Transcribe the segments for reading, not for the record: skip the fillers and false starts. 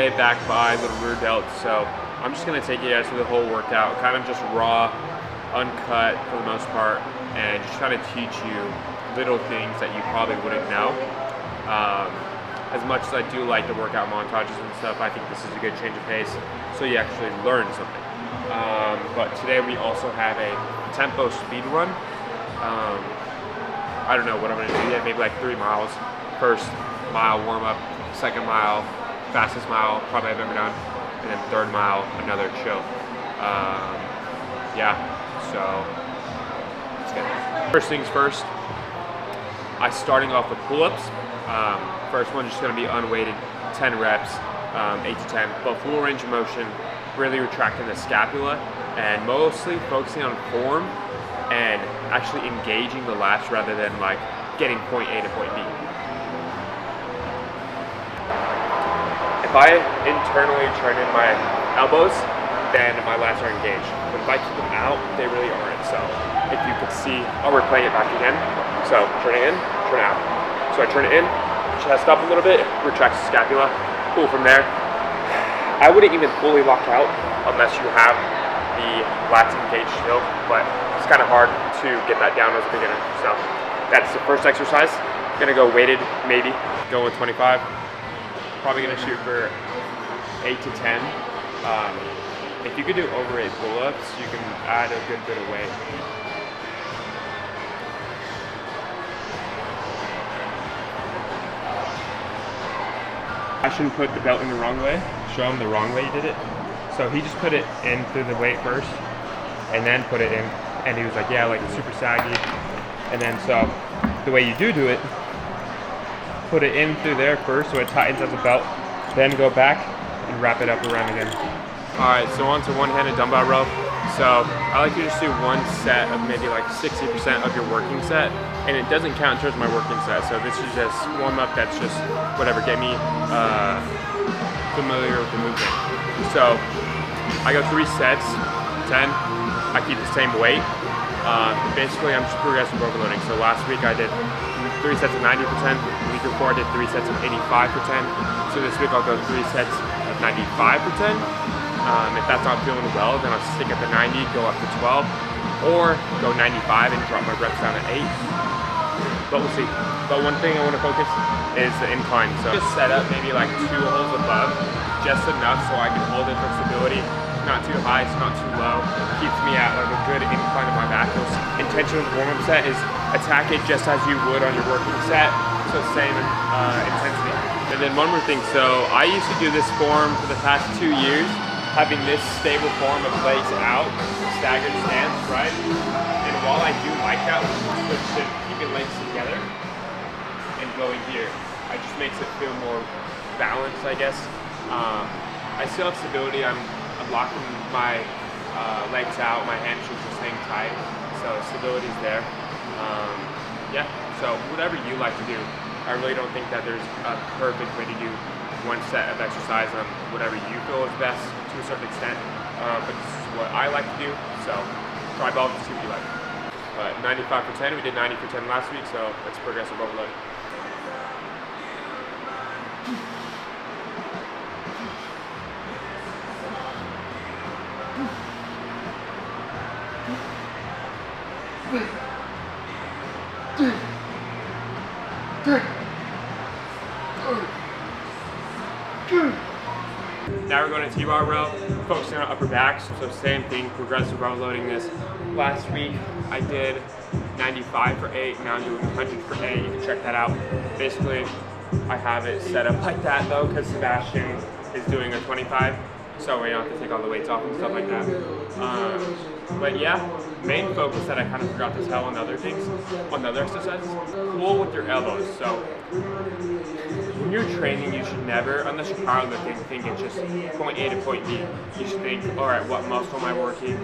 way back by the rear delt, so I'm just gonna take you guys through the whole workout, kind of just raw, uncut for the most part, and just trying to teach you little things that you probably wouldn't know. As much as I do like the workout montages and stuff, I think this is a good change of pace, so you actually learn something. But today we also have a tempo speed run. I don't know what I'm gonna do yet, maybe like 3 miles. First mile warm up, second mile, fastest mile probably I've ever done, and then third mile, another chill. Yeah, so let's get it. First things first, I'm starting off with pull-ups. First one just gonna be unweighted, 10 reps, 8 to 10, but full range of motion, really retracting the scapula, and mostly focusing on form and actually engaging the lats rather than like getting point A to point B. If I internally turn in my elbows, then my lats are engaged. But if I keep them out, they really aren't. So if you could see, we're playing it back again. So turn it in, turn it out. So I turn it in, chest up a little bit, retract the scapula, pull from there. I wouldn't even fully lock out unless you have the lats engaged still, but it's kind of hard to get that down as a beginner. So that's the first exercise. Gonna go weighted, maybe. Go with 25. Probably gonna shoot for 8 to 10. If you could do over 8 pull-ups, you can add a good bit of weight. I shouldn't put the belt in the wrong way. Show him the wrong way he did it. So he just put it in through the weight first, and then put it in. And he was like, yeah, like super saggy. And then so the way you do it, put it in through there first so it tightens as a belt, then go back and wrap it up around again. All right, so on to one-handed dumbbell row. So I like to just do one set of maybe like 60% of your working set, and it doesn't count in terms of my working set. So this is just warm up. That's just whatever, get me familiar with the movement. So I go 3 sets, 10. I keep the same weight. Basically, I'm just progressive overloading. So last week I did 3 sets of 90%. The week before I did 3 sets of 85%. So this week I'll go 3 sets of 95%. If that's not feeling well, then I'll stick at the 90, go up to 12, or go 95 and drop my reps down to 8. But we'll see. But one thing I want to focus is the incline. So just set up maybe like 2 holes above, just enough so I can hold it for stability. Not too high, it's not too low. Keeps me at like a good incline of my back. Intention with the warm-up set is attack it just as you would on your working set. So same intensity. And then one more thing. So I used to do this form for the past 2 years, having this stable form of legs out, staggered stance, right? And while I do like that, switch to keeping legs together and going here. It just makes it feel more balanced, I guess. I still have stability. I'm locking my legs out, my hamstrings are staying tight, so stability's there. Yeah, so whatever you like to do. I really don't think that there's a perfect way to do one set of exercise on whatever you feel is best to a certain extent, but this is what I like to do, so try both to see what you like. But 95 for 10, we did 90 for 10 last week, so that's progressive overload. Now we're going to T-bar row, focusing on upper backs. So same thing, progressive overloading this. Last week I did 95 for 8, now I'm doing 100 for 8. You can check that out. Basically, I have it set up like that though, because Sebastian is doing a 25, so we don't have to take all the weights off and stuff like that. But yeah, main focus that I kind of forgot to tell on other things, on the other exercises, pull with your elbows. So when you're training, you should never, unless you're powerlifting, think it's just point A to point B. You should think, all right, what muscle am I working?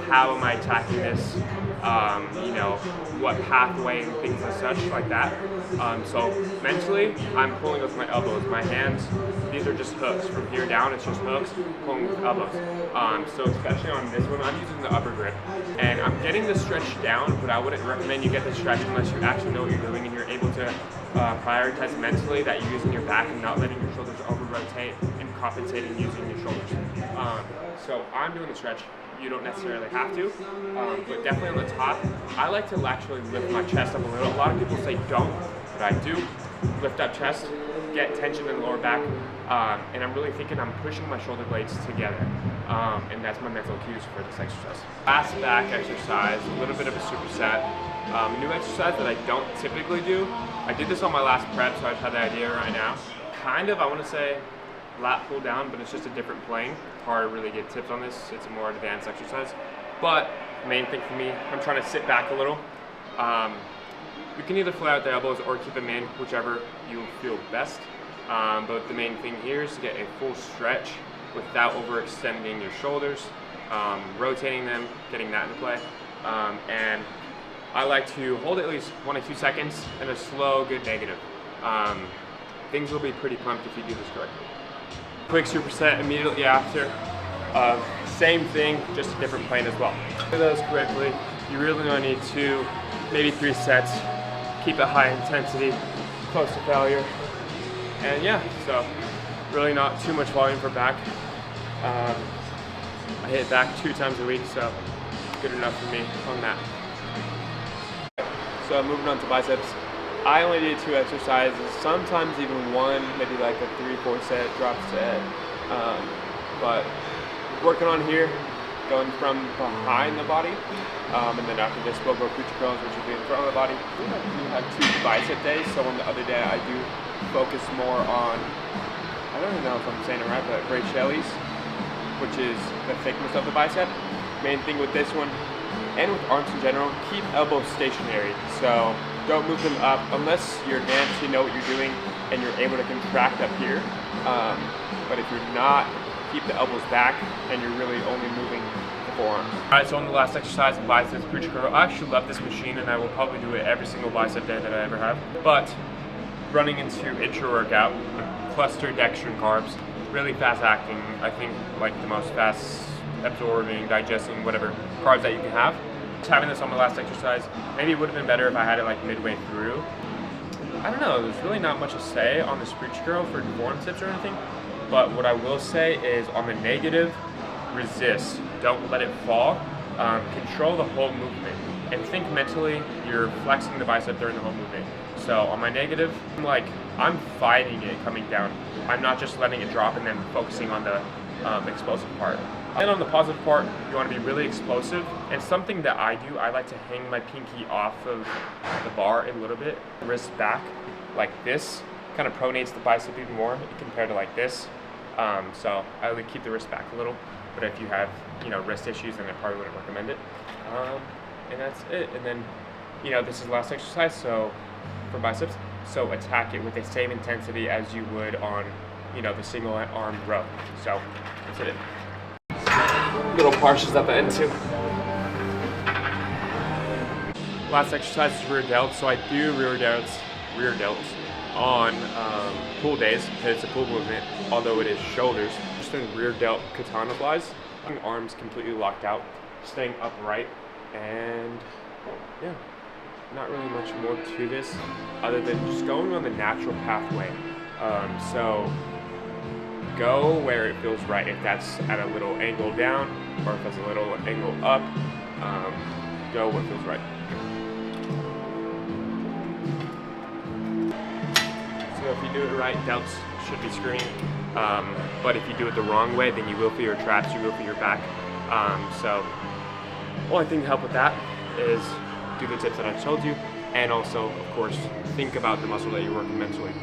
How am I attacking this? You know, what pathway and things as such like that. So mentally, I'm pulling with my elbows. My hands, these are just hooks. From here down, it's just hooks, pulling with elbows. So especially on this one, I'm using the upper grip. And I'm getting the stretch down, but I wouldn't recommend you get the stretch unless you actually know what you're doing and you're able to prioritize mentally that you're using your back and not letting your shoulders over rotate and compensating using your shoulders. So I'm doing the stretch. You don't necessarily have to, but definitely on the top, I like to actually lift my chest up a little. A lot of people say don't, but I do. Lift up chest, get tension in the lower back, and I'm really thinking I'm pushing my shoulder blades together, and that's my mental cues for this exercise. Last back exercise, a little bit of a superset. New exercise that I don't typically do. I did this on my last prep, so I just had the idea right now. Kind of, I want to say, lat pull down, but it's just a different plane. Hard to really get tips on this. It's a more advanced exercise. But main thing for me, I'm trying to sit back a little. You can either flat out the elbows or keep them in, whichever you feel best. But the main thing here is to get a full stretch without overextending your shoulders, rotating them, getting that into play. And I like to hold at least 1 to 2 seconds and a slow, good negative. Things will be pretty pumped if you do this correctly. Quick superset immediately after. Same thing, just a different plane as well. Do those correctly. You really only need 2, maybe 3 sets. Keep it high intensity, close to failure. And yeah, so really not too much volume for back. I hit back 2 times a week, so good enough for me on that. So moving on to biceps. I only did 2 exercises, sometimes even 1, maybe like a 3-4 set drop set. But working on here, going from behind the body, and then after this we'll go preacher curls, which will be in front of the body. We have 2 bicep days, so on the other day I do focus more on, I don't even know if I'm saying it right, but brachialis, which is the thickness of the bicep. Main thing with this one, and with arms in general, keep elbows stationary. So don't move them up unless you're advanced, you know what you're doing, and you're able to contract up here. But if you're not, keep the elbows back, and you're really only moving the forearms. Alright, so on the last exercise, biceps preacher curl. I actually love this machine, and I will probably do it every single bicep day that I ever have. But running into intra-workout, cluster dextrin carbs, really fast acting, I think like the most fast absorbing, digesting, whatever carbs that you can have. Just having this on my last exercise, maybe it would have been better if I had it like midway through. I don't know, there's really not much to say on this preacher curl for form tips or anything, but what I will say is on the negative, resist, don't let it fall, control the whole movement, and think mentally you're flexing the bicep during the whole movement. So on my negative, I'm fighting it coming down. I'm not just letting it drop and then focusing on the explosive part. And on the positive part, you want to be really explosive. And something that I do, I like to hang my pinky off of the bar a little bit, wrist back, like this. Kind of pronates the bicep even more compared to like this. So I would keep the wrist back a little. But if you have, wrist issues, then I probably wouldn't recommend it. And that's it. And then, this is the last exercise, so for biceps. So attack it with the same intensity as you would on, the single arm row. So that's it. Little partials at the end too. Last exercise is rear delts. So I do rear delts on pull days. It's a pull movement, although it is shoulders. Just doing rear delt katana flies. Arms completely locked out, staying upright, and yeah, not really much more to this other than just going on the natural pathway. So go where it feels right. If that's at a little angle down or if it's a little angle up, go where it feels right. So if you do it right, delts should be screened. But if you do it the wrong way, then you will feel your traps, you will feel your back. So only thing to help with that is do the tips that I told you, and also, of course, think about the muscle that you're working mentally.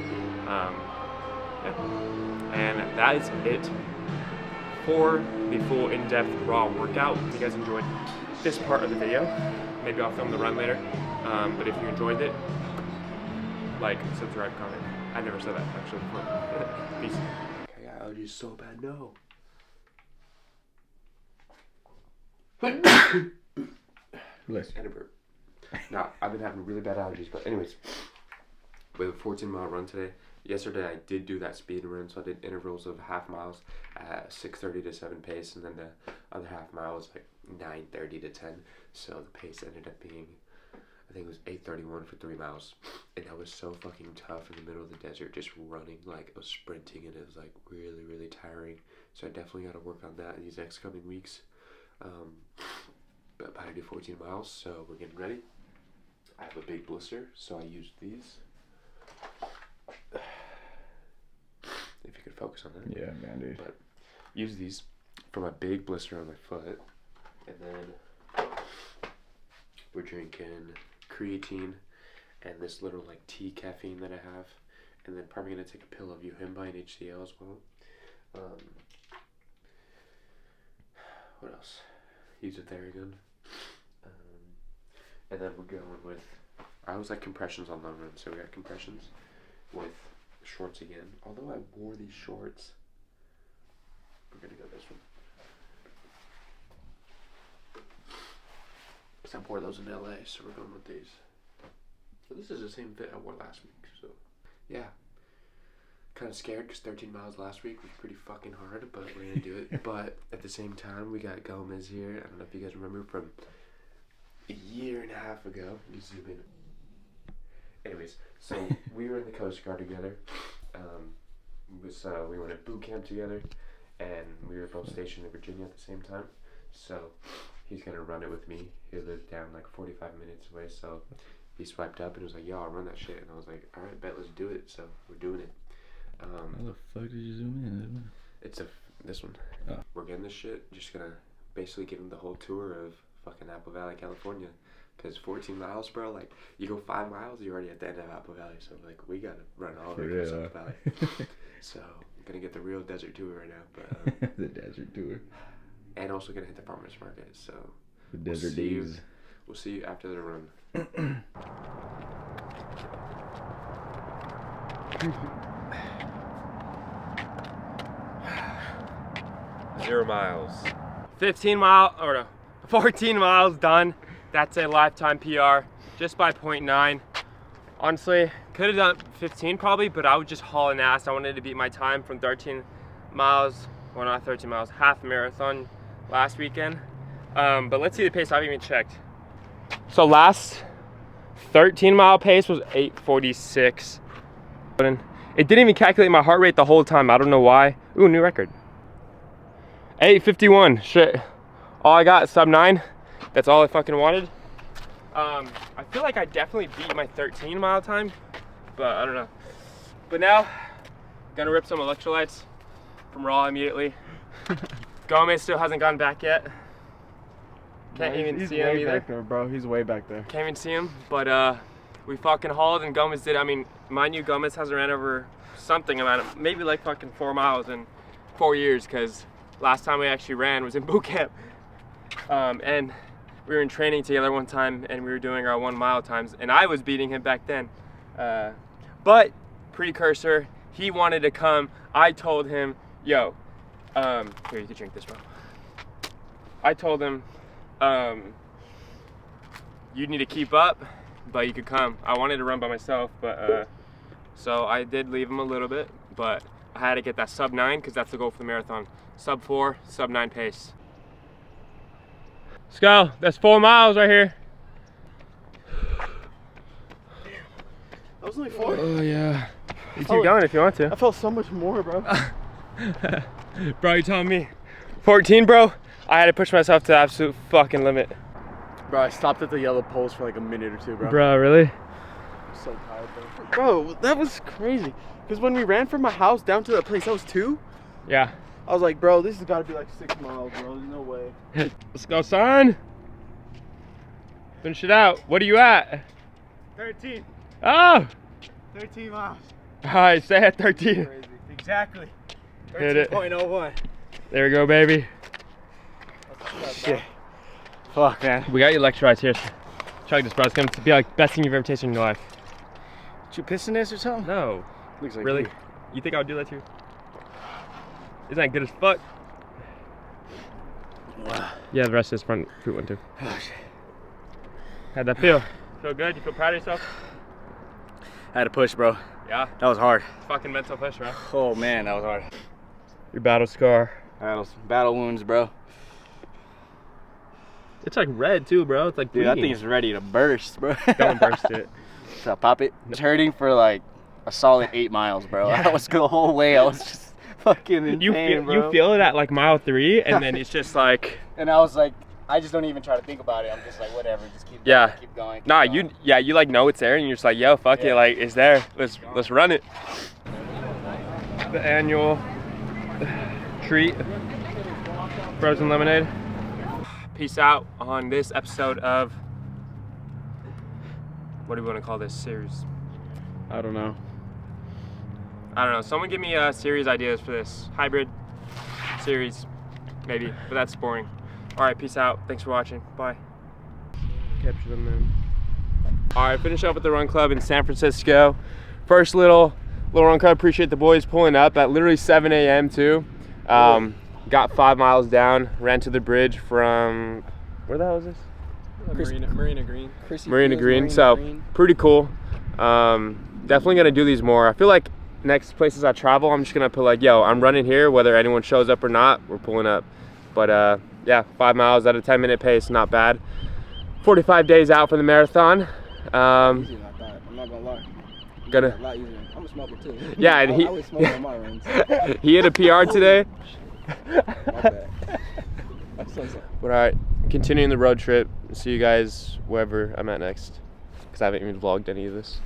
And that is it for the full in-depth raw workout. If you guys enjoyed this part of the video, maybe I'll film the run later. But if you enjoyed it, like, subscribe, comment. I never said that actually before. Peace. Okay, allergies so bad, no. Listen. And a burp. Now, I've been having really bad allergies, but anyways, we have a 14-mile run today. Yesterday I did do that speed run, so I did intervals of half miles at 6:30 to 7 pace, and then the other half mile was like 9:30 to 10. So the pace ended up being I think it was 8:31 for 3 miles. And that was so fucking tough in the middle of the desert, just running, like I was sprinting, and it was like really, really tiring. So I definitely got to work on that in these next coming weeks. But about to do 14 miles, so we're getting ready. I have a big blister, so I used these. If you could focus on that. Yeah, man, dude. But use these for my big blister on my foot. And then we're drinking creatine and this little like tea caffeine that I have. And then probably going to take a pill of Uhimba and HCl as well. What else? Use a Theragun. And then we're going with, I always like compressions on long run, so we got compressions with shorts again. Although I wore these shorts, we're gonna go this one. Because I wore those in LA, so we're going with these. So this is the same fit I wore last week, so yeah. Kind of scared because 13 miles last week was pretty fucking hard, but we're gonna do it. But at the same time, we got Gomez here. I don't know if you guys remember from a year and a half ago. You zoom in. Anyways, so we were in the Coast Guard together. We went at boot camp together, and we were both stationed in Virginia at the same time. So he's gonna run it with me. He lived down like 45 minutes away, so he swiped up and was like, "Yo, I'll run that shit." And I was like, "All right, bet, let's do it." So we're doing it. How the fuck did you zoom in? It's this one. Oh. We're getting this shit. Just gonna basically give him the whole tour of fucking Apple Valley, California. Because 14 miles, bro, like, you go 5 miles, you're already at the end of Apple Valley. So, like, we gotta run all the way across Apple Valley. So, I'm gonna get the real desert tour right now. But the desert tour. And also gonna hit the farmer's market. So, The desert days. We'll see you after the run. 0 miles. 14 miles done. That's a lifetime PR, just by 0.9. Honestly, could have done 15 probably, but I was just hauling ass. I wanted to beat my time from 13 miles, well not 13 miles, half marathon last weekend. But let's see the pace. I haven't even checked. So last 13 mile pace was 8:46. It didn't even calculate my heart rate the whole time. I don't know why. Ooh, new record. 8:51. Shit. All I got, sub 9. That's all I fucking wanted. I feel like I definitely beat my 13 mile time, but I don't know. But now, gonna rip some electrolytes from Raw immediately. Gomez still hasn't gone back yet. Can't even see him either. Back there, bro. He's way back there. Can't even see him, but we fucking hauled and Gomez did. I mean, mind you, Gomez hasn't ran over something amount of, maybe like fucking 4 miles in 4 years, because last time we actually ran was in boot camp. And we were in training together one time and we were doing our 1 mile times and I was beating him back then. But precursor, he wanted to come. I told him, yo, here, you can drink this, bro. I told him, you need to keep up, but you could come. I wanted to run by myself, but so I did leave him a little bit, but I had to get that sub 9 because that's the goal for the marathon. Sub 4, sub 9 pace. Let's go. That's 4 miles right here. That was only 4. Oh, yeah. You keep going if you want to. I felt so much more, bro. Bro, you telling me? 14, bro? I had to push myself to the absolute fucking limit. Bro, I stopped at the yellow poles for like a minute or two, bro. Bro, really? I'm so tired, bro. Bro, that was crazy. Because when we ran from my house down to that place, that was 2. Yeah. I was like, bro, this has got to be like 6 miles, bro. There's no way. Let's go, son. Finish it out. What are you at? 13. Oh! 13 miles. All right, stay at 13. Crazy. Exactly. Hit it. 13.01. There we go, baby. Shit. Fuck, man. We got your electrolytes here. Chug this, bro. It's going to be like best thing you've ever tasted in your life. Did you piss in this or something? No. Looks like Really? you. You think I would do that too? Isn't that good as fuck? Wow. Yeah, the rest of this front fruit one too. Oh, shit. How'd that feel? Feel good? You feel proud of yourself? I had to push, bro. Yeah? That was hard. Fucking mental push, bro. Oh, man, that was hard. Your battle scar. Battle wounds, bro. It's like red too, bro. It's like Dude, that bleeding. thing's ready to burst, bro. Don't burst it. So pop it. It's hurting for like a solid 8 miles, bro. I was the whole way. I was just fucking in pain, bro. You feel it at like mile 3, and then it's just like. And I was like, I just don't even try to think about it. I'm just like, whatever, just keep Yeah. going, keep going. Nah, you like know it's there, and you're just like, yo, fuck it, like it's there. Let's run it. The annual treat, frozen lemonade. Peace out on this episode of, what do we want to call this series? I don't know. I don't know. Someone give me series ideas for this hybrid series, maybe. But that's boring. All right, peace out. Thanks for watching. Bye. Capture them then. All right, finish up with the run club in San Francisco. First little run club. Appreciate the boys pulling up at literally 7 a.m. too. Got 5 miles down. Ran to the bridge from where the hell is this? Marina Green. Marina Green. So pretty cool. Definitely gonna do these more. I feel like next places I travel, I'm just gonna put like, yo, I'm running here, whether anyone shows up or not, we're pulling up. But yeah, 5 miles at a 10-minute pace, not bad. 45 days out for the marathon. Easy, not bad. I'm not gonna lie. Gonna. A lot easier. I'm a smoker too. Yeah, and he. I always smoke on my runs. He hit a PR today. My bad. But all right, continuing the road trip. See you guys wherever I'm at next, because I haven't even vlogged any of this.